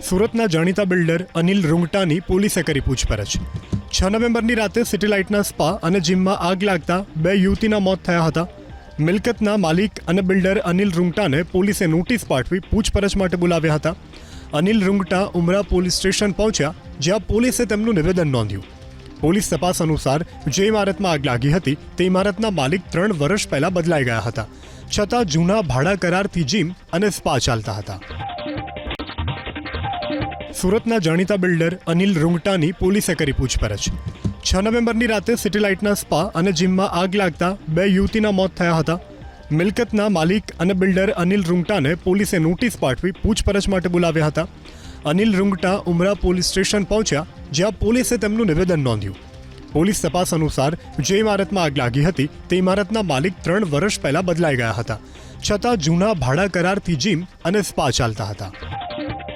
સુરતના જાણીતા બિલ્ડર અનિલ રૂંગટાની પોલીસે કરી પૂછપરછ। 6 નવેમ્બરની રાતે સિટી લાઇટના સ્પા અને જીમમાં આગ લાગતા 2 યુવતીના મોત થયા હતા। મિલકતના માલિક અને બિલ્ડર અનિલ રૂંગટાને પોલીસે નોટિસ પાઠવી પૂછપરછ માટે બોલાવ્યા હતા। અનિલ રૂંગટા ઉમરા પોલીસ સ્ટેશન પહોંચ્યા, જ્યાં પોલીસે તેમનું નિવેદન નોંધ્યું। પોલીસ તપાસ અનુસાર જે ઇમારતમાં આગ લાગી હતી તે ઇમારતના માલિક 3 વર્ષ પહેલા બદલાઈ ગયા હતા, છતાં જૂના ભાડા કરારથી જીમ અને સ્પા ચાલતા હતા। સુરતના જાણીતા બિલ્ડર અનિલ રૂંગટાની પોલીસે કરી પૂછપરછ। 6 નવેમ્બરની રાતે સિટી લાઇટના સ્પા અને જીમમાં આગ લાગતા 2 યુવતીના મોત થયા હતા। મિલકતના માલિક અને બિલ્ડર અનિલ રૂંગટાને પોલીસે નોટિસ પાઠવી પૂછપરછ માટે બોલાવ્યા હતા। અનિલ રૂંગટા ઉમરા પોલીસ સ્ટેશન પહોંચ્યા, જ્યાં પોલીસે તેમનું નિવેદન નોંધ્યું। પોલીસ તપાસ અનુસાર જે ઇમારતમાં આગ લાગી હતી તે ઇમારતના માલિક 3 વર્ષ પહેલા બદલાઈ ગયા હતા, છતાં જૂના ભાડા કરારથી જીમ અને સ્પા ચાલતા હતા।